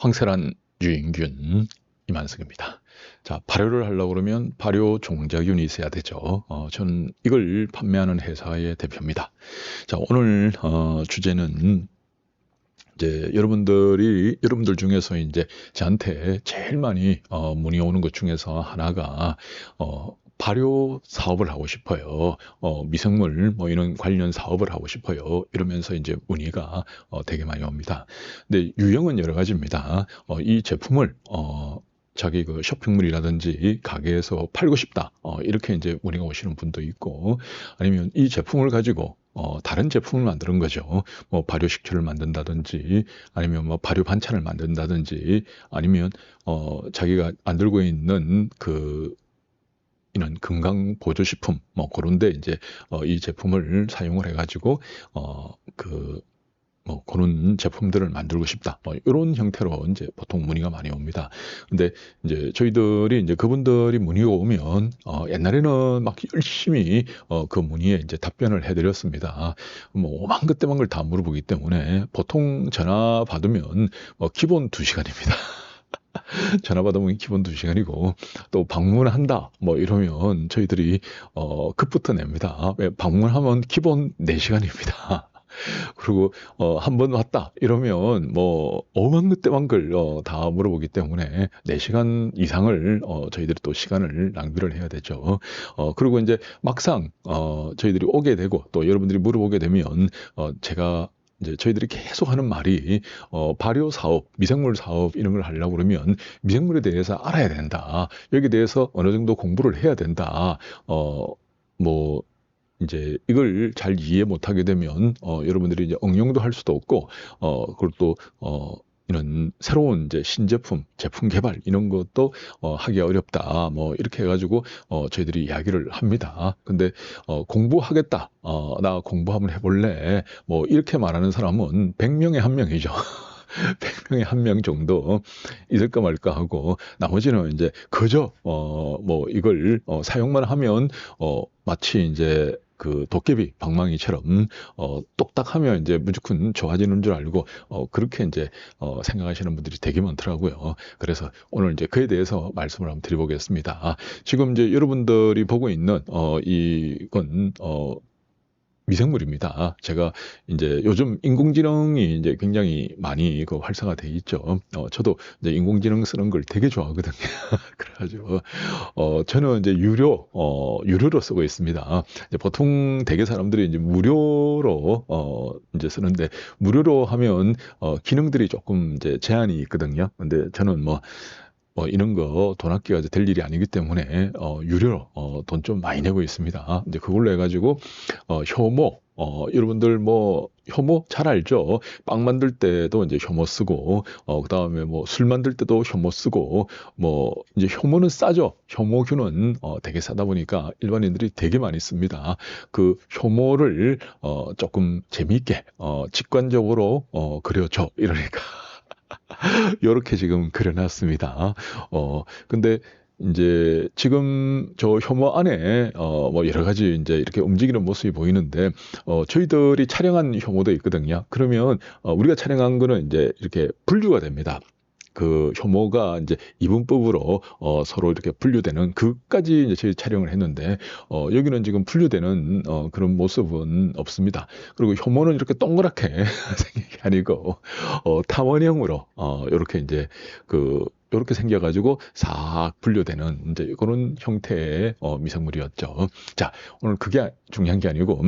황세란, 유인균, 이만석입니다. 자, 발효를 하려고 그러면 발효 종자균이 있어야 되죠. 저는 이걸 판매하는 회사의 대표입니다. 자, 오늘 주제는 이제 여러분들 중에서 이제 저한테 제일 많이 문의 오는 것 중에서 하나가 발효 사업을 하고 싶어요. 미생물 뭐 이런 관련 사업을 하고 싶어요. 이러면서 이제 문의가 되게 많이 옵니다. 근데 유형은 여러 가지입니다. 이 제품을 자기 그 쇼핑몰이라든지 가게에서 팔고 싶다. 이렇게 이제 문의가 오시는 분도 있고, 아니면 이 제품을 가지고 다른 제품을 만드는 거죠. 뭐 발효식초를 만든다든지, 아니면 뭐 발효 반찬을 만든다든지, 아니면 자기가 만들고 있는 이런 건강 보조식품 뭐 그런데 이제 이 제품을 사용을 해가지고 뭐 그런 제품들을 만들고 싶다. 뭐 이런 형태로 이제 보통 문의가 많이 옵니다. 근데 이제 저희들이 이제 그분들이 문의가 오면 옛날에는 막 열심히 그 문의에 이제 답변을 해드렸습니다. 뭐 오만 그때만 걸 다 물어보기 때문에 보통 전화 받으면 기본 2시간입니다. 전화 받으면 기본 2시간이고 또 방문한다 뭐 이러면 저희들이 급부터 냅니다. 왜 방문하면 기본 4시간입니다. 그리고 한 번 왔다 이러면 뭐 오만 그때만 걸 다 물어보기 때문에 4시간 이상을 저희들이 또 시간을 낭비를 해야 되죠. 그리고 이제 막상 저희들이 오게 되고 또 여러분들이 물어보게 되면 제가 이제 저희들이 계속 하는 말이 발효 사업, 미생물 사업 이런 걸 하려고 그러면 미생물에 대해서 알아야 된다. 여기에 대해서 어느 정도 공부를 해야 된다. 뭐 이제 이걸 잘 이해 못하게 되면 여러분들이 이제 응용도 할 수도 없고 그리고 또 이런 새로운 이제 신제품, 제품 개발 이런 것도 하기 어렵다. 뭐 이렇게 해가지고 저희들이 이야기를 합니다. 근데 공부하겠다. 나 공부 한번 해볼래. 뭐 이렇게 말하는 사람은 100명에 1명이죠. 100명에 1명 정도 있을까 말까 하고 나머지는 이제 그저 뭐 이걸 사용만 하면 마치 이제 그 도깨비 방망이처럼 똑딱하면 이제 무조건 좋아지는 줄 알고 그렇게 이제 생각하시는 분들이 되게 많더라고요. 그래서 오늘 이제 그에 대해서 말씀을 한번 드려보겠습니다. 지금 이제 여러분들이 보고 있는 이건 미생물입니다. 제가 이제 요즘 인공지능이 이제 굉장히 많이 활성화돼 있죠. 저도 이제 인공지능 쓰는 걸 되게 좋아하거든요. 그래가지고 저는 이제 유료로 쓰고 있습니다. 이제 보통 대개 사람들이 이제 무료로 이제 쓰는데 무료로 하면 기능들이 조금 이제 제한이 있거든요. 근데 저는 뭐 이런 거 돈 아껴야 될 일이 아니기 때문에 유료로 돈 좀 많이 내고 있습니다. 이제 그걸로 해가지고 효모 여러분들 뭐 효모 잘 알죠? 빵 만들 때도 이제 효모 쓰고 그다음에 뭐 술 만들 때도 효모 쓰고 뭐 이제 효모는 싸죠. 효모균은 되게 싸다 보니까 일반인들이 되게 많이 씁니다. 그 효모를 조금 재미있게 직관적으로 그려줘 이러니까 요렇게 지금 그려놨습니다. 근데 이제 지금 저 효모 안에 뭐 여러 가지 이제 이렇게 움직이는 모습이 보이는데 저희들이 촬영한 효모도 있거든요. 그러면 우리가 촬영한 거는 이제 이렇게 분류가 됩니다. 그 효모가 이제 이분법으로 서로 이렇게 분류되는 그까지 이제 저희 촬영을 했는데 여기는 지금 분류되는 그런 모습은 없습니다. 그리고 효모는 이렇게 동그랗게 생긴 게 아니고 타원형으로 이렇게 이제 이렇게 생겨가지고 싹 분류되는 이제 그런 형태의 미생물이었죠. 자, 오늘 그게 중요한 게 아니고.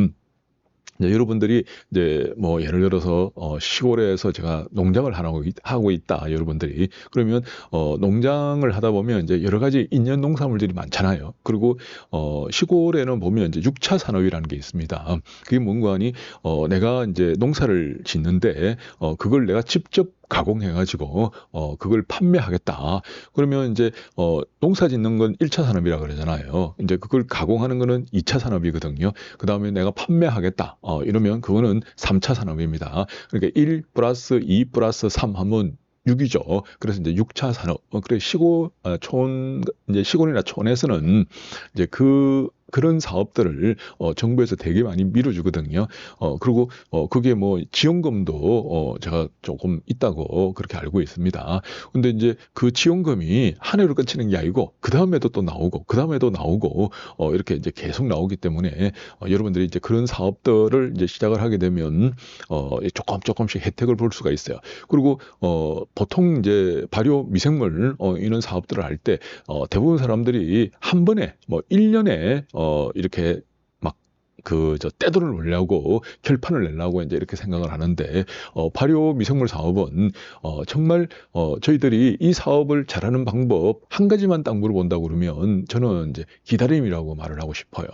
이제 여러분들이 이제 뭐 예를 들어서 시골에서 제가 농장을 하고 있다 여러분들이 그러면 농장을 하다 보면 이제 여러 가지 인연 농산물들이 많잖아요. 그리고 시골에는 보면 이제 6차 산업이라는 게 있습니다. 그게 뭔가 하니 내가 이제 농사를 짓는데 그걸 내가 직접 가공해가지고 그걸 판매하겠다. 그러면 이제 농사 짓는 건 1차 산업이라 그러잖아요. 이제 그걸 가공하는 거는 2차 산업이거든요. 그 다음에 내가 판매하겠다. 이러면 그거는 3차 산업입니다. 그러니까 1 플러스 2 플러스 3 하면 6이죠. 그래서 이제 6차 산업. 그래 이제 시골이나 촌에서는 이제 그 그런 사업들을 정부에서 되게 많이 밀어주거든요. 그리고 그게 뭐 지원금도 제가 조금 있다고 그렇게 알고 있습니다. 근데 이제 그 지원금이 한 해로 끝이는 게 아니고 그 다음에도 또 나오고 그 다음에도 나오고 이렇게 이제 계속 나오기 때문에 여러분들이 이제 그런 사업들을 이제 시작을 하게 되면 조금씩 혜택을 볼 수가 있어요. 그리고 보통 이제 발효 미생물 이런 사업들을 할 때 대부분 사람들이 한 번에 뭐 1년에 이렇게 막 떼돈을 벌려고 결판을 내려고 이제 이렇게 생각을 하는데 발효 미생물 사업은 정말 저희들이 이 사업을 잘하는 방법 한 가지만 딱 물어본다고 그러면 저는 이제 기다림이라고 말을 하고 싶어요.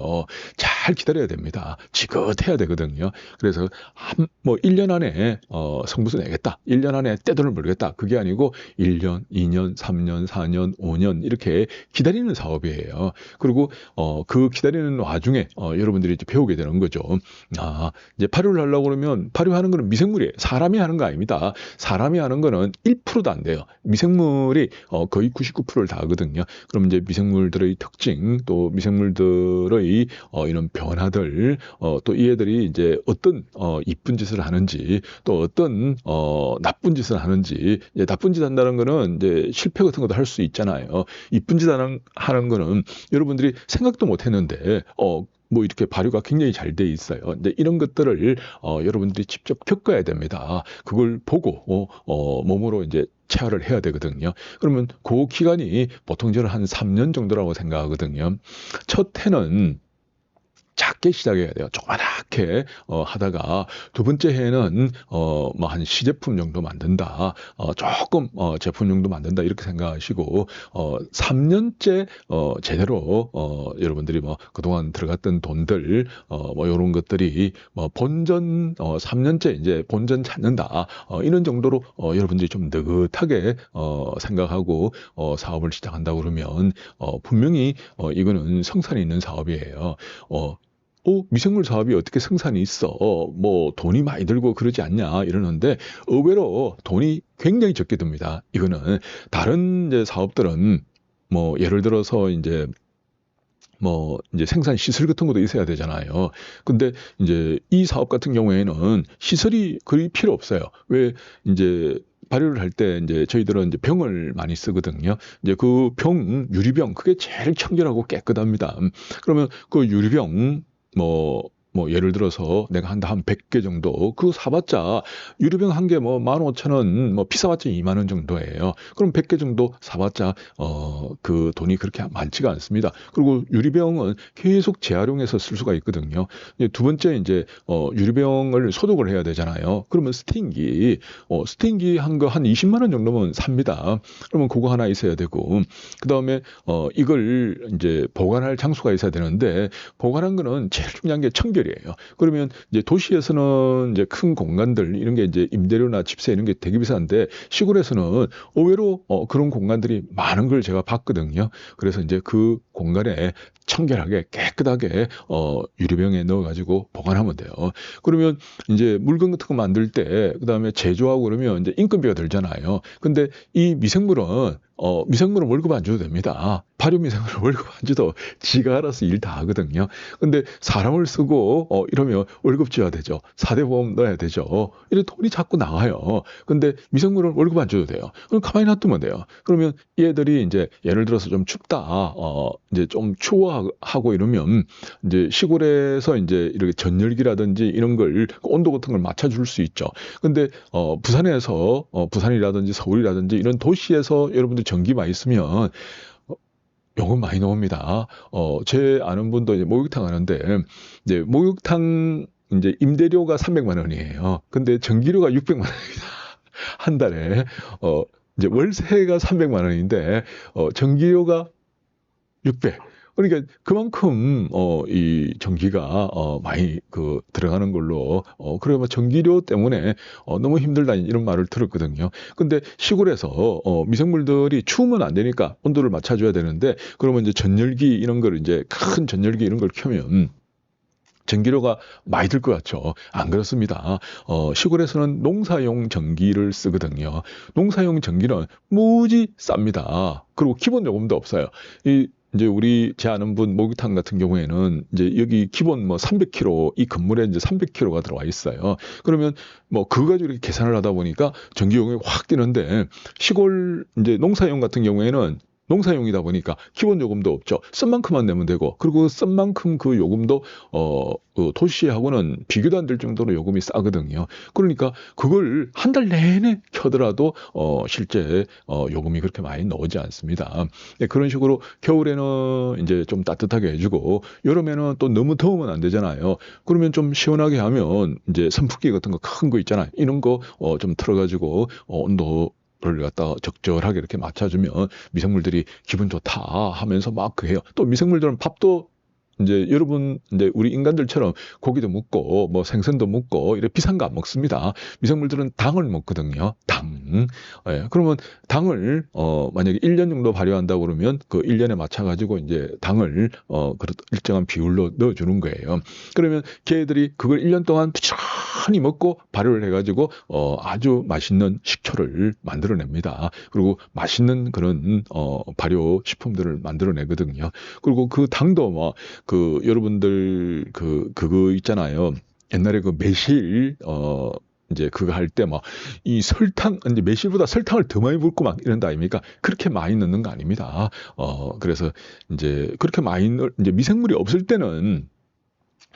잘 기다려야 됩니다. 지긋해야 되거든요. 그래서 뭐 1년 안에 성부수 내겠다. 1년 안에 떼돈을 벌겠다. 그게 아니고 1년, 2년, 3년, 4년, 5년 이렇게 기다리는 사업이에요. 그리고 그 기다리는 와중에 여러분들이 이제 배우게 되는 거죠. 이제 발효를 하려고 그러면 발효하는 거는 미생물이에요. 사람이 하는 거 아닙니다. 사람이 하는 거는 1%도 안 돼요. 미생물이 거의 99%를 다 하거든요. 그럼 이제 미생물들의 특징, 또 미생물들의 이런 변화들, 또 이 애들이 이제 어떤 이쁜 짓을 하는지, 또 어떤 나쁜 짓을 하는지, 이제 나쁜 짓 한다는 거는 이제 실패 같은 것도 할 수 있잖아요. 이쁜 짓 하는 거는 여러분들이 생각도 못 했는데 뭐 이렇게 발효가 굉장히 잘 돼 있어요. 근데 이런 것들을 여러분들이 직접 겪어야 됩니다. 그걸 보고 몸으로 이제 체화를 해야 되거든요. 그러면 그 기간이 보통 저는 한 3년 정도라고 생각하거든요. 첫 해는 작게 시작해야 돼요. 조그맣게 하다가 두 번째 해는 뭐 한 시제품 정도 만든다. 조금 제품 정도 만든다 이렇게 생각하시고 3년째 제대로 여러분들이 뭐 그동안 들어갔던 돈들 뭐 이런 것들이 뭐 본전 3년째 이제 본전 찾는다. 이런 정도로 여러분들이 좀 느긋하게 생각하고 사업을 시작한다 그러면 분명히 이거는 성산이 있는 사업이에요. 미생물 사업이 어떻게 생산이 있어? 뭐 돈이 많이 들고 그러지 않냐 이러는데 의외로 돈이 굉장히 적게 듭니다. 이거는 다른 이제 사업들은 뭐 예를 들어서 이제 뭐 이제 생산 시설 같은 것도 있어야 되잖아요. 근데 이제 이 사업 같은 경우에는 시설이 거의 필요 없어요. 왜 이제 발효를 할 때 이제 저희들은 이제 병을 많이 쓰거든요. 이제 그 유리병 그게 제일 청결하고 깨끗합니다. 그러면 그 유리병 뭐 예를 들어서 내가 한 100개 정도 그거 사봤자 유리병 한 개 뭐 15,000원 뭐 비싸봤자 2만 원 정도예요. 그럼 100개 정도 사봤자 그 돈이 그렇게 많지가 않습니다. 그리고 유리병은 계속 재활용해서 쓸 수가 있거든요. 이제 두 번째 이제 유리병을 소독을 해야 되잖아요. 그러면 스테인기 한 거 한 20만 원 정도면 삽니다. 그러면 그거 하나 있어야 되고 그다음에 이걸 이제 보관할 장소가 있어야 되는데 보관한 거는 제일 중요한 게 청결이에요. 그러면 이제 도시에서는 이제 큰 공간들 이런 게 이제 임대료나 집세 이런 게 되게 비싼데 시골에서는 의외로 그런 공간들이 많은 걸 제가 봤거든요. 그래서 이제 그 공간에 청결하게 깨끗하게 유리병에 넣어가지고 보관하면 돼요. 그러면 이제 물건 같은 거 만들 때 그다음에 제조하고 그러면 이제 인건비가 들잖아요. 근데 이 미생물은 월급 안 줘도 됩니다. 발효 미생물은 월급 안 줘도 지가 알아서 일 다 하거든요. 근데 사람을 쓰고 이러면 월급 줘야 되죠. 4대 보험 넣어야 되죠. 이래 돈이 자꾸 나가요. 근데 미생물은 월급 안 줘도 돼요. 그럼 가만히 놔두면 돼요. 그러면 얘들이 이제 예를 들어서 좀 춥다, 이제 좀 추워하고 이러면 이제 시골에서 이제 이렇게 전열기라든지 이런 걸 온도 같은 걸 맞춰줄 수 있죠. 근데 부산이라든지 서울이라든지 이런 도시에서 여러분들 전기만 있으면 요금 많이 나옵니다. 제 아는 분도 이제 목욕탕 하는데 이제 목욕탕 이제 임대료가 300만 원이에요. 근데 전기료가 600만 원입니다. 한 달에 이제 월세가 300만 원인데 전기료가 600. 그러니까 그만큼 이 전기가 많이 들어가는 걸로 그러면 전기료 때문에 너무 힘들다 이런 말을 들었거든요. 근데 시골에서 미생물들이 추우면 안 되니까 온도를 맞춰줘야 되는데 그러면 이제 전열기 이런 걸 이제 큰 전열기 이런 걸 켜면 전기료가 많이 들 것 같죠. 안 그렇습니다. 시골에서는 농사용 전기를 쓰거든요. 농사용 전기는 무지 쌉니다. 그리고 기본 요금도 없어요. 이 이제 제 아는 분 목욕탕 같은 경우에는 이제 여기 기본 뭐 300kg, 이 건물에 이제 300kg가 들어와 있어요. 그러면 뭐 그거 가지고 이렇게 계산을 하다 보니까 전기요금이 확 뛰는데, 시골 이제 농사용 같은 경우에는 농사용이다 보니까 기본 요금도 없죠. 쓴 만큼만 내면 되고, 그리고 쓴 만큼 그 요금도 그 도시하고는 비교도 안 될 정도로 요금이 싸거든요. 그러니까 그걸 한 달 내내 켜더라도 실제 요금이 그렇게 많이 나오지 않습니다. 네, 그런 식으로 겨울에는 이제 좀 따뜻하게 해주고, 여름에는 또 너무 더우면 안 되잖아요. 그러면 좀 시원하게 하면 이제 선풍기 같은 거 큰 거 있잖아요. 이런 거 좀 틀어가지고 온도를 갖다가 적절하게 이렇게 맞춰주면 미생물들이 기분 좋다 하면서 막 그 해요. 또 미생물들은 밥도 이제 여러분, 이제 우리 인간들처럼 고기도 먹고 뭐 생선도 먹고 이렇게 비싼 거 안 먹습니다. 미생물들은 당을 먹거든요. 당. 예, 그러면 당을 만약에 1년 정도 발효한다고 그러면 그 1년에 맞춰 가지고 이제 당을 일정한 비율로 넣어 주는 거예요. 그러면 걔들이 그걸 1년 동안 부지런히 먹고 발효를 해 가지고 아주 맛있는 식초를 만들어냅니다. 그리고 맛있는 그런 발효 식품들을 만들어내거든요. 그리고 그 당도 뭐 여러분들 그거 있잖아요. 옛날에 그 매실 이제 그거 할 때 막 이 설탕, 이제 매실보다 설탕을 더 많이 붓고 막 이런다 아닙니까? 그렇게 많이 넣는 거 아닙니다. 그래서 이제 그렇게 많이 이제 미생물이 없을 때는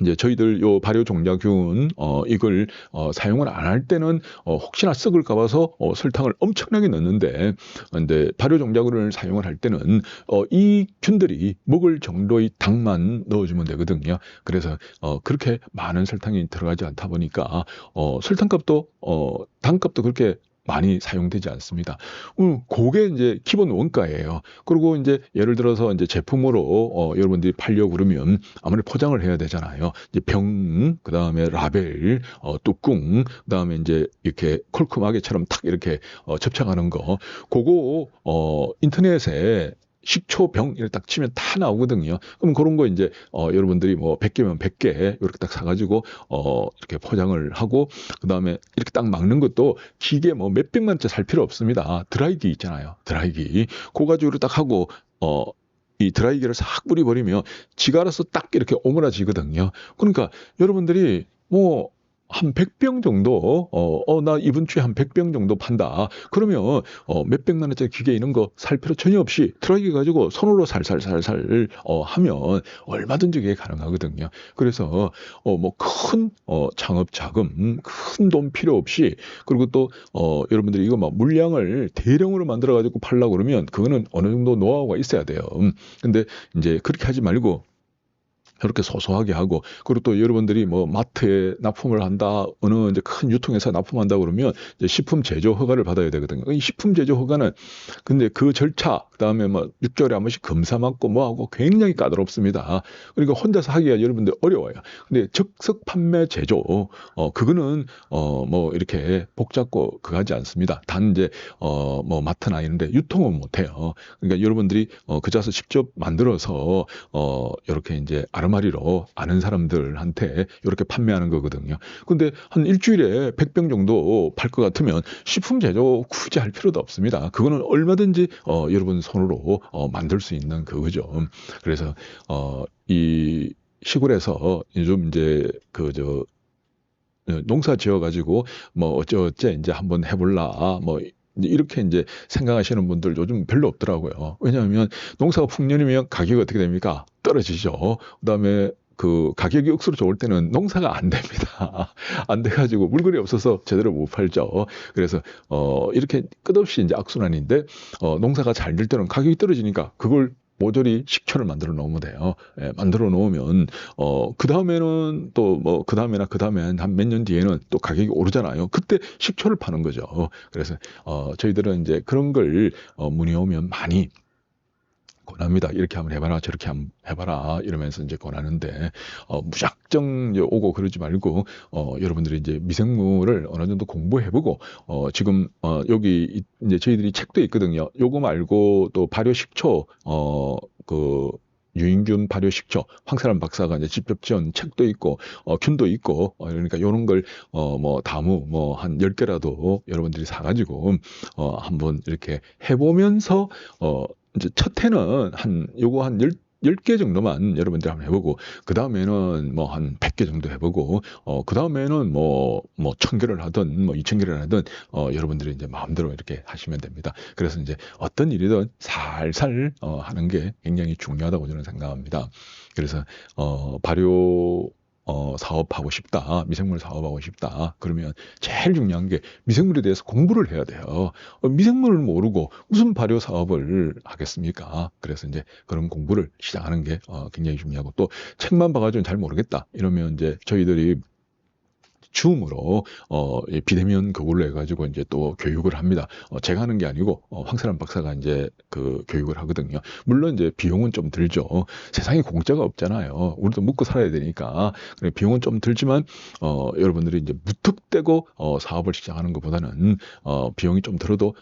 이제 저희들 요 발효 종자균 이걸 사용을 안 할 때는 혹시나 썩을까 봐서 설탕을 엄청나게 넣는데, 근데 발효 종자균을 사용을 할 때는 이 균들이 먹을 정도의 당만 넣어주면 되거든요. 그래서 그렇게 많은 설탕이 들어가지 않다 보니까 설탕값도 당값도 그렇게 많이 사용되지 않습니다. 그게 이제 기본 원가예요. 그리고 이제 예를 들어서 이제 제품으로 여러분들이 팔려고 그러면 아무래도 포장을 해야 되잖아요. 이제 병, 그 다음에 라벨, 뚜껑, 그 다음에 이제 이렇게 콜크마개처럼 탁 이렇게 접착하는 거. 그거 인터넷에 식초병 이렇게 딱 치면 다 나오거든요. 그럼 그런 거 이제 여러분들이 뭐 100개면 100개 이렇게 딱 사가지고 이렇게 포장을 하고, 그 다음에 이렇게 딱 막는 것도 기계 뭐 몇백만째 살 필요 없습니다. 드라이기 있잖아요. 드라이기. 그거 가지고 딱 하고 이 드라이기를 싹 뿌려버리면 지가 알아서 딱 이렇게 오므라지거든요. 그러니까 여러분들이 뭐 한 100병 정도, 나 이번 주에 한 100병 정도 판다. 그러면, 몇백만 원짜리 기계 이런 거 살 필요 전혀 없이 드라이기 가지고 손으로 살살살살, 하면 얼마든지 그게 가능하거든요. 그래서, 뭐 큰, 창업 자금, 큰 돈 필요 없이, 그리고 또, 여러분들이 이거 막 물량을 대량으로 만들어 가지고 팔려고 그러면 그거는 어느 정도 노하우가 있어야 돼요. 근데 이제 그렇게 하지 말고, 그렇게 소소하게 하고, 그리고 또 여러분들이 뭐 마트에 납품을 한다, 어느 이제 큰 유통회사 납품한다 그러면 이제 식품 제조 허가를 받아야 되거든요. 이 식품 제조 허가는 근데 그 절차, 그다음에 뭐 6개월에 한 번씩 검사 받고 뭐 하고 굉장히 까다롭습니다. 그러니까 혼자서 하기가 여러분들 어려워요. 근데 즉석 판매 제조, 그거는 뭐 이렇게 복잡고 그거 하지 않습니다. 단 이제 뭐 마트나 이런데 유통은 못 해요. 그러니까 여러분들이 그 자서 직접 만들어서 이렇게 이제 아르마리로 아는 사람들한테 이렇게 판매하는 거거든요. 근데 한 일주일에 100병 정도 팔 것 같으면 식품 제조 굳이 할 필요도 없습니다. 그거는 얼마든지 여러분 손으로 만들 수 있는 그거죠. 그래서 이 시골에서 요즘 이제 농사 지어가지고 뭐 어쩌어째 이제 한번 해볼라 뭐 이렇게 이제 생각하시는 분들 요즘 별로 없더라고요. 왜냐하면 농사가 풍년이면 가격이 어떻게 됩니까? 떨어지죠. 그다음에 그 가격이 억수로 좋을 때는 농사가 안 됩니다. 안 돼가지고 물건이 없어서 제대로 못 팔죠. 그래서 이렇게 끝없이 이제 악순환인데, 농사가 잘 될 때는 가격이 떨어지니까 그걸 모조리 식초를 만들어 놓으면 돼요. 예, 만들어 놓으면 그 다음에는 또 뭐 그 다음에나 그 다음에 한 몇 년 뒤에는 또 가격이 오르잖아요. 그때 식초를 파는 거죠. 그래서 저희들은 이제 그런 걸 문의 오면 많이 권합니다. 이렇게 한번 해봐라, 저렇게 한번 해봐라 이러면서 이제 권하는데, 무작정 이제 오고 그러지 말고 여러분들이 이제 미생물을 어느 정도 공부해보고, 지금 여기 이제 저희들이 책도 있거든요. 요거 말고 또 발효식초 그 유인균 발효식초 황사람 박사가 이제 직접 지은 책도 있고 균도 있고, 그러니까 요런 걸 뭐 다무 뭐 한 10개라도 여러분들이 사가지고 한번 이렇게 해보면서 이제 첫 해는 요거 한 10개 정도만 여러분들이 한번 해보고, 그 다음에는 뭐 한 100개 정도 해보고, 그 다음에는 뭐 1000개를 하든, 뭐 2000개를 하든, 여러분들이 이제 마음대로 이렇게 하시면 됩니다. 그래서 이제 어떤 일이든 살살, 하는 게 굉장히 중요하다고 저는 생각합니다. 그래서, 발효, 사업하고 싶다. 미생물 사업하고 싶다. 그러면 제일 중요한 게 미생물에 대해서 공부를 해야 돼요. 미생물을 모르고 무슨 발효 사업을 하겠습니까? 그래서 이제 그런 공부를 시작하는 게 굉장히 중요하고, 또 책만 봐가지고 잘 모르겠다. 이러면 이제 저희들이 줌으로 이 비대면 교구를 해가지고 이제 또 교육을 합니다. 제가 하는 게 아니고 황세란 박사가 이제 그 교육을 하거든요. 물론 이제 비용은 좀 들죠. 세상에 공짜가 없잖아요. 우리도 먹고 살아야 되니까. 그래, 비용은 좀 들지만 여러분들이 이제 무턱대고 사업을 시작하는 것보다는 비용이 좀 들어도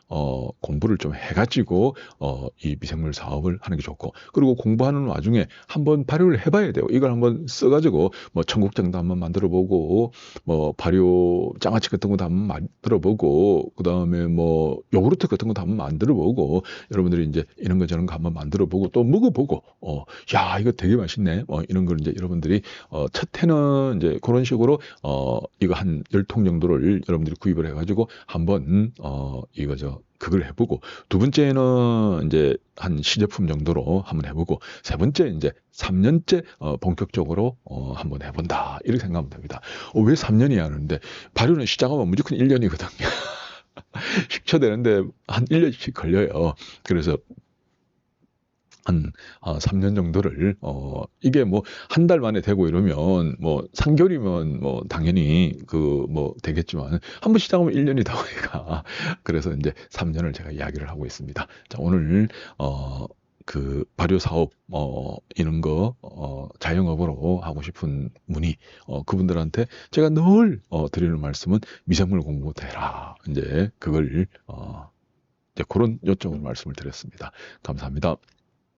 공부를 좀 해가지고 이 미생물 사업을 하는 게 좋고, 그리고 공부하는 와중에 한번 발효를 해봐야 돼요. 이걸 한번 써가지고 뭐 청국장도 한번 만들어보고, 뭐 발효 장아찌 같은 것도 한번 만들어보고, 그 다음에 뭐 요구르트 같은 것도 한번 만들어보고, 여러분들이 이제 이런 거 저런 거 한번 만들어보고 또 먹어보고, 야 이거 되게 맛있네, 이런 걸 이제 여러분들이 첫 해는 이제 그런 식으로 이거 한 10통 정도를 여러분들이 구입을 해가지고 한번 그걸 해보고, 두 번째는 이제 한 시제품 정도로 한번 해보고, 세 번째 이제 3년째 본격적으로 한번 해본다, 이렇게 생각하면 됩니다. 왜 3년이야 하는데, 발효는 시작하면 무조건 1년이거든요. 식초되는데 한 1년씩 걸려요. 그래서 한 3년 정도를, 이게 뭐 한 달 만에 되고 이러면 뭐 3개월이면 뭐 당연히 그 뭐 되겠지만, 한번 시작하면 1년이다 보니까 그래서 이제 3년을 제가 이야기를 하고 있습니다. 자, 오늘 그 발효 사업 이런 거 자영업으로 하고 싶은 분이, 그분들한테 제가 늘 드리는 말씀은 미생물 공부부터 해라. 이제 그걸 이제 그런 요청을 말씀을 드렸습니다. 감사합니다.